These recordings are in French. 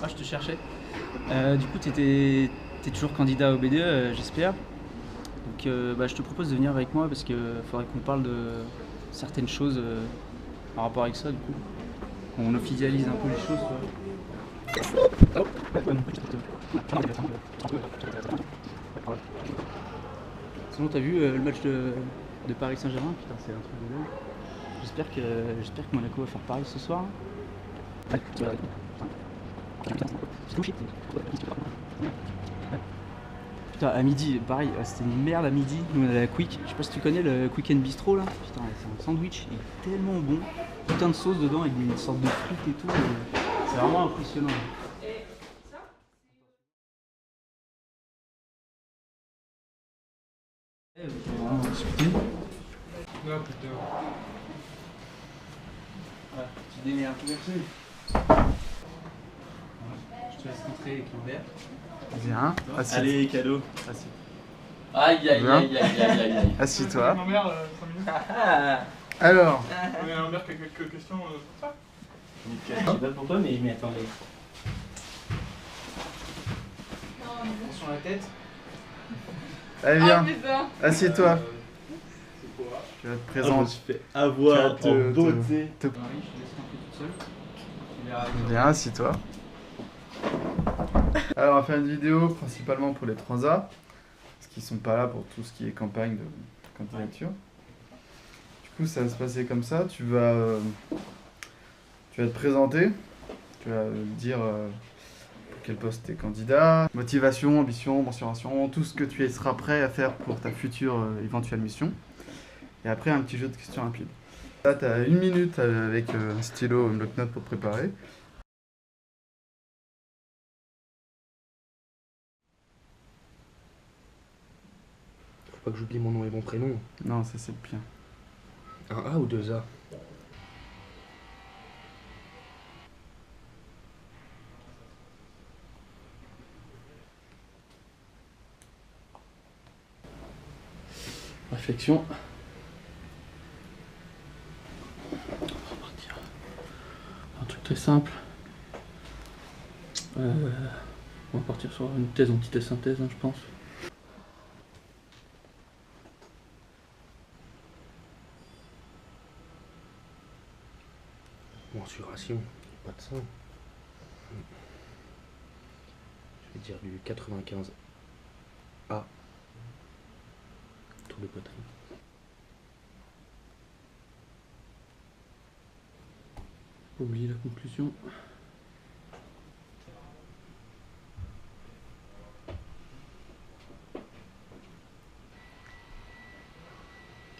Ah, je te cherchais. Du coup, t'es toujours candidat au BDE, j'espère. Donc, bah, je te propose de venir avec moi parce qu'il faudrait qu'on parle de certaines choses par rapport avec ça, du coup. Qu'on officialise un peu les choses, tu vois. Sinon, t'as vu le match de Paris Saint-Germain? Putain, c'est un truc de dingue. J'espère que Monaco va faire pareil ce soir. Putain, à midi, pareil, c'était une merde à midi. Nous on allait à Quick. Je sais pas si tu connais le Quick and Bistro là. Putain, c'est un sandwich, il est tellement bon. Putain de sauce dedans avec une sorte de frites et tout. C'est vraiment impressionnant. On va vraiment discuter. Ah putain. Voilà, petit dîner un peu versé. Je te laisse rentrer avec Lambert. Viens, assieds. Allez, cadeau. Aïe aïe Bien. aïe aïe aïe aïe aïe. Assieds-toi. Ma mère, 5 minutes. Alors, Mais ma mère qui a quelques questions pour ça. Je sais pas pourquoi, mais attendez. Attention à la tête. allez viens, assieds-toi. C'est quoi? Je vais te Je me présenter. suis fait avoir Tu vas en beauté. Marie, je te laisse rentrer toute seule. Tu verras. Viens, assieds-toi. Alors, on va faire une vidéo principalement pour les transats, parce qu'ils sont pas là pour tout ce qui est campagne de candidature. Du coup, ça va se passer comme ça. Tu vas te présenter, tu vas dire pour quel poste tu es candidat, motivation, ambition, mensuration, tout ce que tu seras prêt à faire pour ta future éventuelle mission. Et après, un petit jeu de questions rapides. Là, tu as 1 minute avec un stylo, un bloc-notes pour te préparer. Faut pas que j'oublie mon nom et mon prénom. Non, ça c'est le pire. Un A ou 2 A? Réflexion. Un truc très simple. On va partir sur une thèse, antithèse, synthèse, je pense. Mensuration, pas de sang. Je vais dire du 95 A. Tour de poitrine. Pas oublier la conclusion.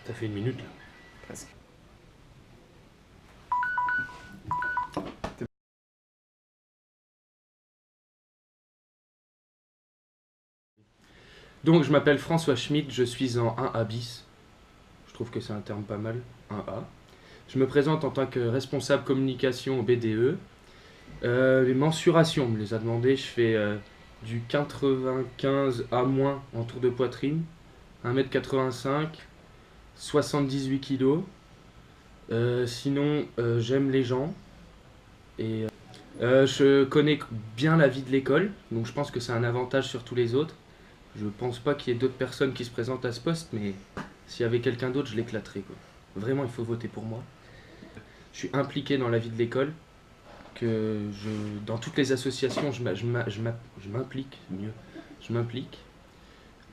T'as fait 1 minute là. Presque. Donc je m'appelle François Schmitt, je suis en 1A bis. Je trouve que c'est un terme pas mal, 1A. Je me présente en tant que responsable communication au BDE. Les mensurations, on me les a demandé, je fais du 95 A- en tour de poitrine, 1m85, 78 kg. Sinon, j'aime les gens et je connais bien la vie de l'école, donc je pense que c'est un avantage sur tous les autres. Je pense pas qu'il y ait d'autres personnes qui se présentent à ce poste, mais s'il y avait quelqu'un d'autre, je l'éclaterais, quoi. Vraiment, il faut voter pour moi. Je suis impliqué dans la vie de l'école, dans toutes les associations, je m'implique, mieux, je m'implique.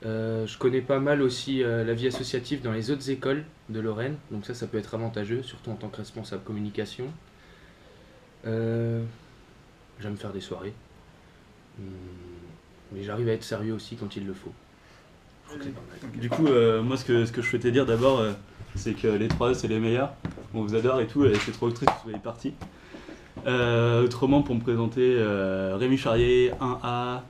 Je connais pas mal aussi la vie associative dans les autres écoles de Lorraine, donc ça peut être avantageux, surtout en tant que responsable communication. J'aime faire des soirées, mais j'arrive à être sérieux aussi quand il le faut. Je crois que c'est pas mal. Du coup, moi, ce que je souhaitais dire d'abord, c'est que les 3 c'est les meilleurs. On vous adore et tout, et c'est trop triste que vous soyez partis. Autrement, pour me présenter, Rémi Charrier, 1A.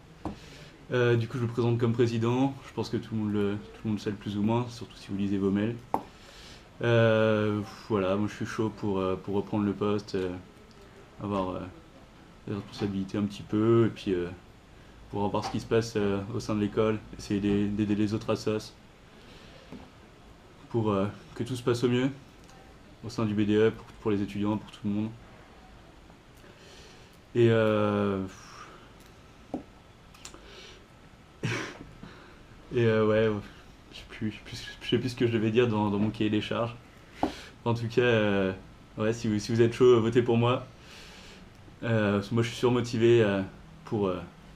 Du coup, je me présente comme président. Je pense que tout le monde le sait plus ou moins, surtout si vous lisez vos mails. Voilà, moi je suis chaud pour reprendre le poste, avoir des responsabilités un petit peu, et puis pour voir ce qui se passe au sein de l'école, essayer d'aider les autres assos, pour que tout se passe au mieux au sein du BDE, pour les étudiants, pour tout le monde. Et ouais, je sais plus ce que je devais dire dans mon cahier des charges. En tout cas, ouais, si vous êtes chaud, votez pour moi. Parce que moi, je suis surmotivé pour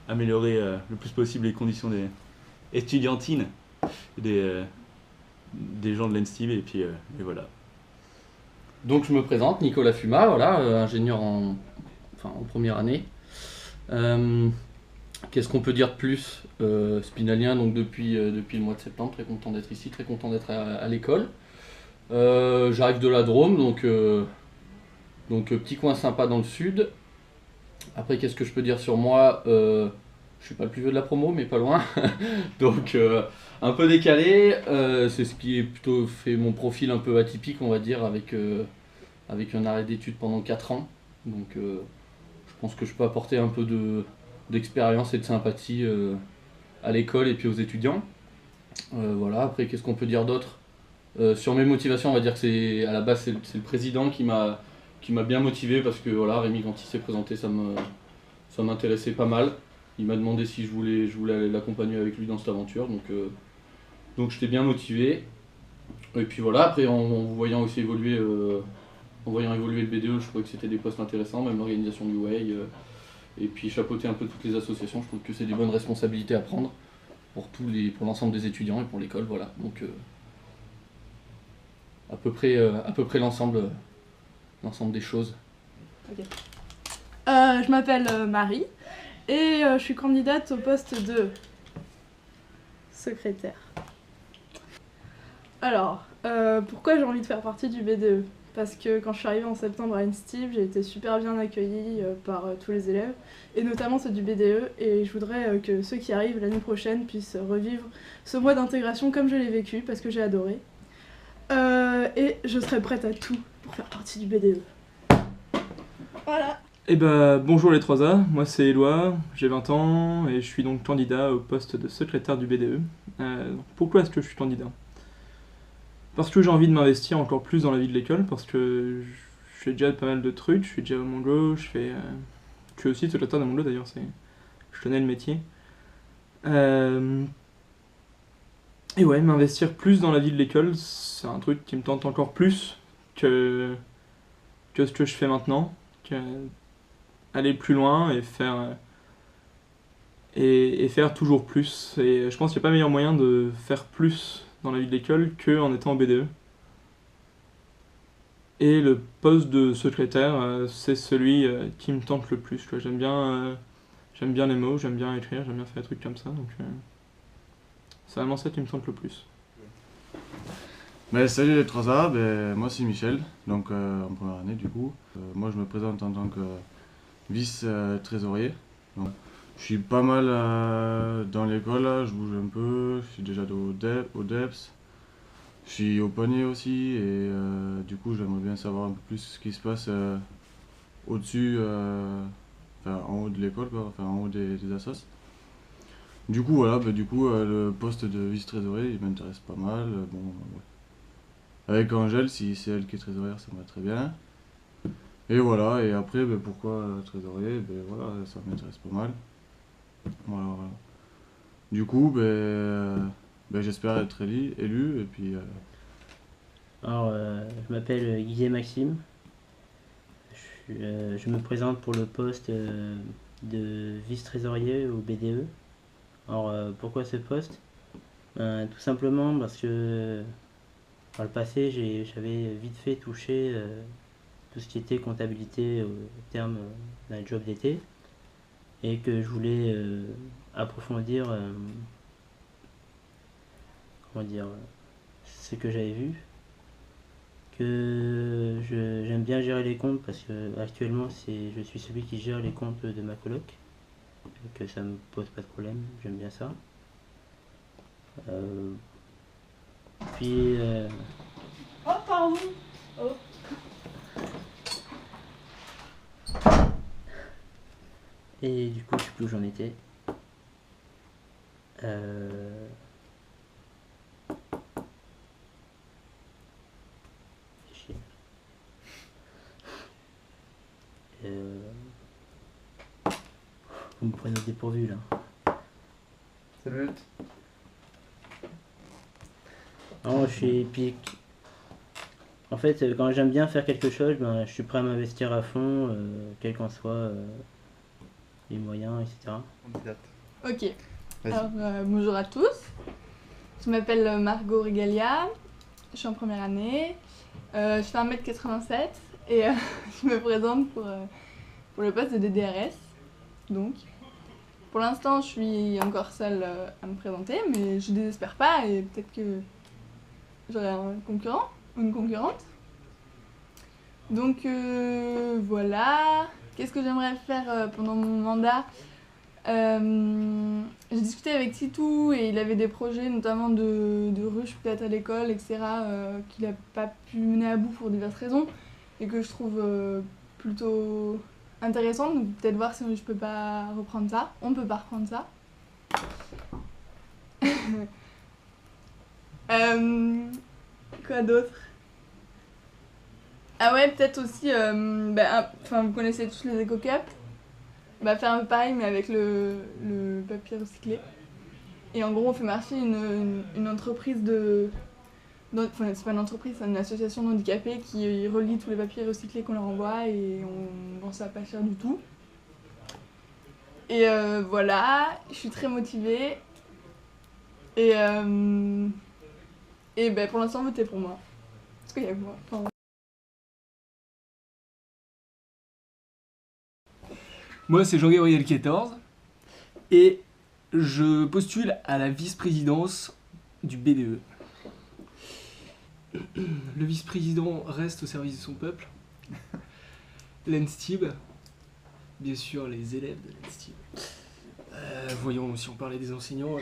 améliorer le plus possible les conditions des étudiantines, des, des gens de l'ENSTIB, et puis et voilà. Donc je me présente, Nicolas Fuma, voilà, ingénieur en première année. Qu'est-ce qu'on peut dire de plus? Spinalien, donc depuis le mois de septembre, très content d'être ici, très content d'être à l'école. J'arrive de la Drôme, donc petit coin sympa dans le sud. Après, qu'est-ce que je peux dire sur moi? Je suis pas le plus vieux de la promo, mais pas loin. Donc un peu décalé, c'est ce qui est plutôt fait mon profil un peu atypique, on va dire, avec un arrêt d'études pendant 4 ans. Donc je pense que je peux apporter un peu d'expérience et de sympathie à l'école et puis aux étudiants. Voilà, après qu'est-ce qu'on peut dire d'autre? Sur mes motivations, on va dire que à la base c'est le président qui m'a bien motivé, parce que voilà, Rémi, quand il s'est présenté, ça m'intéressait pas mal. Il m'a demandé si je voulais aller l'accompagner avec lui dans cette aventure, donc j'étais bien motivé. Et puis voilà, après en vous voyant aussi évoluer, en voyant évoluer le BDE, je trouvais que c'était des postes intéressants, même l'organisation du Way, et puis chapeauter un peu toutes les associations, je trouve que c'est des bonnes responsabilités à prendre pour l'ensemble des étudiants et pour l'école, voilà. Donc à peu près l'ensemble des choses. Ok. Je m'appelle Marie et je suis candidate au poste de secrétaire. Alors, pourquoi j'ai envie de faire partie du BDE? Parce que quand je suis arrivée en septembre à l'ENSTIB, j'ai été super bien accueillie par tous les élèves, et notamment ceux du BDE, et je voudrais que ceux qui arrivent l'année prochaine puissent revivre ce mois d'intégration comme je l'ai vécu, parce que j'ai adoré. Et je serai prête à tout pour faire partie du BDE. Voilà. Eh ben, bonjour les 3A, moi c'est Éloi, j'ai 20 ans et je suis donc candidat au poste de secrétaire du BDE. Pourquoi est-ce que je suis candidat? Parce que j'ai envie de m'investir encore plus dans la vie de l'école, parce que je fais déjà pas mal de trucs, je suis déjà au Mongo, je suis aussi secrétaire de Mongo d'ailleurs, je connais le métier. Et ouais, m'investir plus dans la vie de l'école, c'est un truc qui me tente encore plus que ce que je fais maintenant, aller plus loin et faire toujours plus. Et je pense qu'il n'y a pas meilleur moyen de faire plus dans la vie de l'école qu'en étant au BDE. Et le poste de secrétaire, c'est celui qui me tente le plus, quoi. J'aime bien les mots, j'aime bien écrire, j'aime bien faire des trucs comme ça, donc c'est vraiment ça qui me tente le plus. Salut les 3A, moi c'est Michel, donc en première année du coup. Moi je me présente en tant que vice-trésorier. Je suis pas mal dans l'école, là, je bouge un peu, je suis déjà au DEPS. Je suis au panier aussi, et du coup j'aimerais bien savoir un peu plus ce qui se passe au-dessus, en haut de l'école, en haut des assos. Du coup voilà, le poste de vice-trésorier il m'intéresse pas mal. Ouais. Avec Angèle, si c'est elle qui est trésorière, ça me va très bien. Et voilà, et après pourquoi trésorier? Voilà, ça m'intéresse pas mal. Voilà. Du coup j'espère être élu et puis Alors, je m'appelle Guillet Maxime. Je me présente pour le poste de vice-trésorier au BDE. Alors, pourquoi ce poste? Tout simplement parce que par le passé, j'avais vite fait touché tout ce qui était comptabilité au terme d'un job d'été, et que je voulais approfondir ce que j'avais vu, que j'aime bien gérer les comptes, parce que actuellement je suis celui qui gère les comptes de ma coloc, et que ça me pose pas de problème, j'aime bien ça. Puis Oh, pardon. Oh. et du coup, je sais plus où j'en étais. Chier. Vous me prenez au dépourvu là. C'est le but. Non, en fait, quand j'aime bien faire quelque chose, ben, je suis prêt à m'investir à fond, quels qu'en soient les moyens, etc. Candidate. Ok. Vas-y. Alors, bonjour à tous. Je m'appelle Margot Regalia. Je suis en première année. Je fais 1m87 et je me présente pour le poste de DDRS. Donc, pour l'instant, je suis encore seule à me présenter, mais je désespère pas et peut-être que j'aurai un concurrent ou une concurrente. Donc, voilà. Qu'est-ce que j'aimerais faire pendant mon mandat ? J'ai discuté avec Titou et il avait des projets notamment de ruches peut-être à l'école, etc. Qu'il n'a pas pu mener à bout pour diverses raisons et que je trouve plutôt intéressante. Donc peut-être voir si je peux pas reprendre ça. On peut pas reprendre ça. Quoi d'autre ? Ah ouais, peut-être aussi, vous connaissez tous les éco-cups. Faire un peu pareil mais avec le papier recyclé. Et en gros on fait marcher une entreprise c'est pas une entreprise, c'est une association d'handicapés qui relie tous les papiers recyclés qu'on leur envoie et on vend ça pas cher du tout. Et voilà, je suis très motivée. Et pour l'instant votez pour moi. Parce qu'il y a que moi. Enfin, Moi, c'est Jean-Gabriel 14 et je postule à la vice-présidence du BDE. Le vice-président reste au service de son peuple. L'ENSTIB, bien sûr, les élèves de l'ENSTIB. Voyons, si on parlait des enseignants.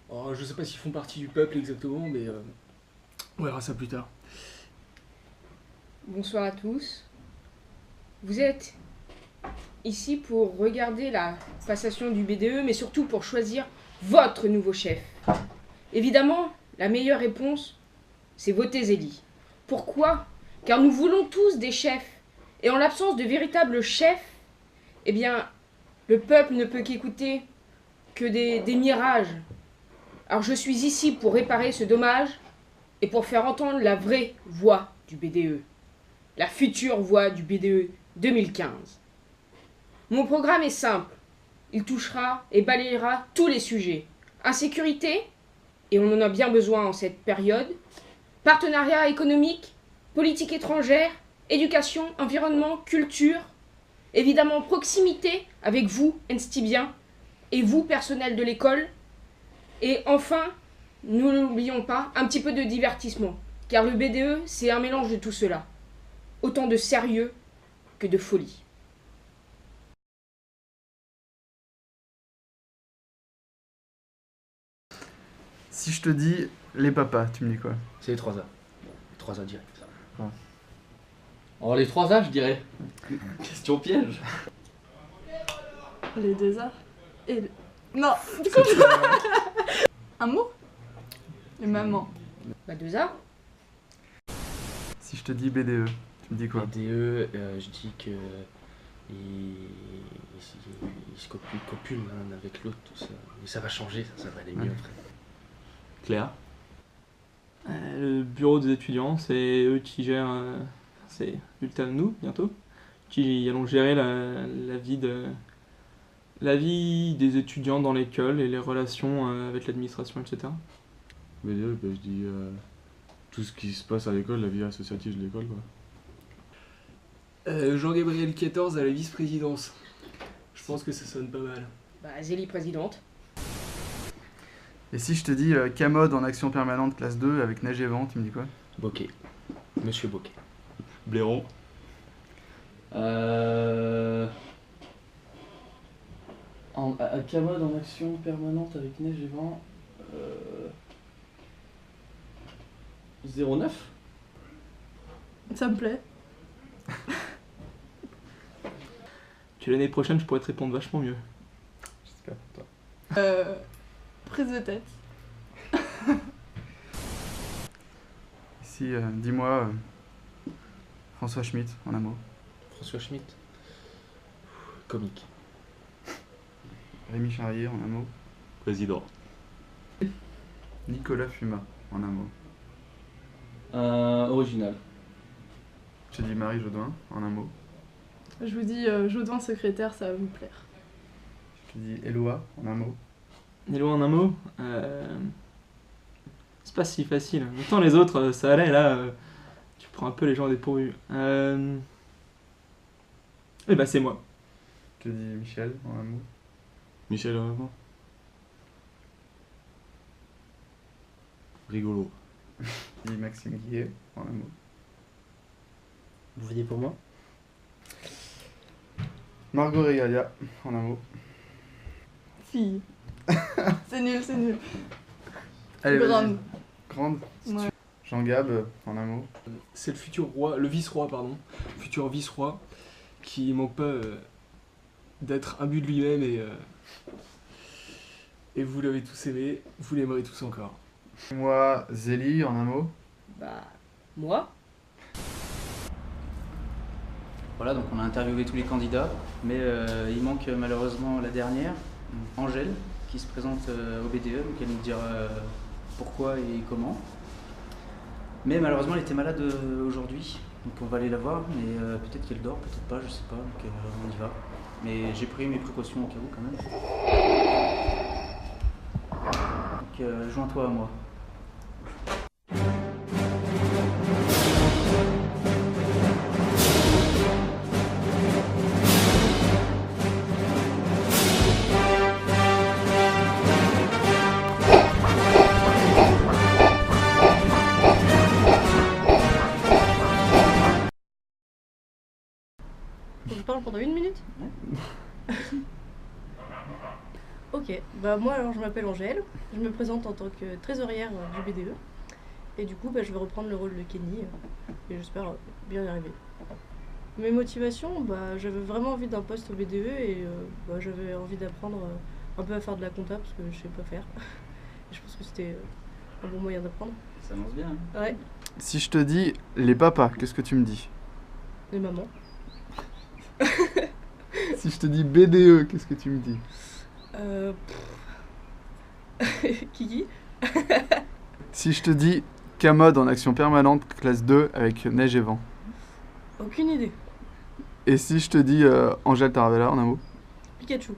Je sais pas s'ils font partie du peuple exactement, mais on verra ça plus tard. Bonsoir à tous. Vous êtes ici pour regarder la passation du BDE, mais surtout pour choisir votre nouveau chef. Évidemment, la meilleure réponse, c'est voter Zélie. Pourquoi ? Car nous voulons tous des chefs. Et en l'absence de véritables chefs, eh bien, le peuple ne peut qu'écouter que des mirages. Alors je suis ici pour réparer ce dommage et pour faire entendre la vraie voix du BDE. La future voix du BDE 2015. Mon programme est simple. Il touchera et balayera tous les sujets. Insécurité, et on en a bien besoin en cette période. Partenariat économique, politique étrangère, éducation, environnement, culture. Évidemment, proximité avec vous, Enstibiens, et vous, personnel de l'école. Et enfin, nous n'oublions pas, un petit peu de divertissement. Car le BDE, c'est un mélange de tout cela. Autant de sérieux que de folie. Si je te dis les papas, tu me dis quoi? C'est les 3A. Les 3A direct. Ouais. Alors les 3A, je dirais. Question piège. les 2A et non, du coup un mot. Les mamans. 2A. Si je te dis BDE, tu me dis quoi? BDE, je dis que ils se copulent l'un avec l'autre, tout ça. Mais ça va changer, ça va aller mieux après. Claire? Le bureau des étudiants, c'est eux qui gèrent, c'est Ulta nous bientôt, qui allons gérer la vie des étudiants dans l'école et les relations avec l'administration, etc. BDE, je dis tout ce qui se passe à l'école, la vie associative de l'école, quoi. Jean-Gabriel 14 à la vice-présidence. Je pense que ça sonne pas mal. Zélie présidente. Et si je te dis Camode en action permanente classe 2 avec neige et vent, tu me dis quoi? Bokeh. Monsieur Bokeh. Blairon? Camode en action permanente avec neige et vent. 09? Ça me plaît. Que l'année prochaine, je pourrais te répondre vachement mieux. J'espère pour toi. Prise de tête. Dis-moi François Schmitt en un mot. François Schmitt. Comique. Rémi Charrier en un mot. Président. Nicolas Fuma en un mot. Original. Je te dis Marie Jodoin en un mot. Je vous dis Jodoin secrétaire, ça va vous plaire. Je te dis Éloi en un mot. Éloi en un mot. C'est pas si facile. Autant les autres, ça allait, là, tu prends un peu les gens dépourvus. Et bah c'est moi. Je te dis Michel en un mot. Michel, vraiment. Rigolo. Je te dis Maxime Guillet en un mot. Vous votez pour moi? Margot Regalia en un mot. Fille. C'est nul, c'est nul. Allez, vas-y. Grande. Grande. Ouais. Jean Gab en un mot. C'est le futur roi, le vice-roi, pardon. Futur vice-roi qui manque pas d'être imbu de lui-même et vous l'avez tous aimé, vous l'aimerez tous encore. Moi, Zélie en un mot. Bah, moi. Voilà, donc on a interviewé tous les candidats, mais il manque malheureusement la dernière, Angèle, qui se présente au BDE, donc elle nous dira pourquoi et comment. Mais malheureusement elle était malade aujourd'hui, donc on va aller la voir, mais peut-être qu'elle dort, peut-être pas, je sais pas, donc on y va. Mais j'ai pris mes précautions au cas où quand même. Donc joins-toi à moi. Je parle pendant 1 minute. Ok, bah moi alors je m'appelle Angèle, je me présente en tant que trésorière du BDE et du coup bah, je vais reprendre le rôle de Kenny et j'espère bien y arriver. Mes motivations, bah, j'avais vraiment envie d'un poste au BDE et bah, j'avais envie d'apprendre un peu à faire de la compta parce que je sais pas faire. Et je pense que c'était un bon moyen d'apprendre. Ça avance bien. Ouais, Si je te dis les papas, qu'est-ce que tu me dis? les mamans. Si je te dis BDE, qu'est-ce que tu me dis? Kiki. Si je te dis Camode en action permanente, classe 2, avec neige et vent. Aucune idée. Et si je te dis Angèle Taravella en un mot? Pikachu.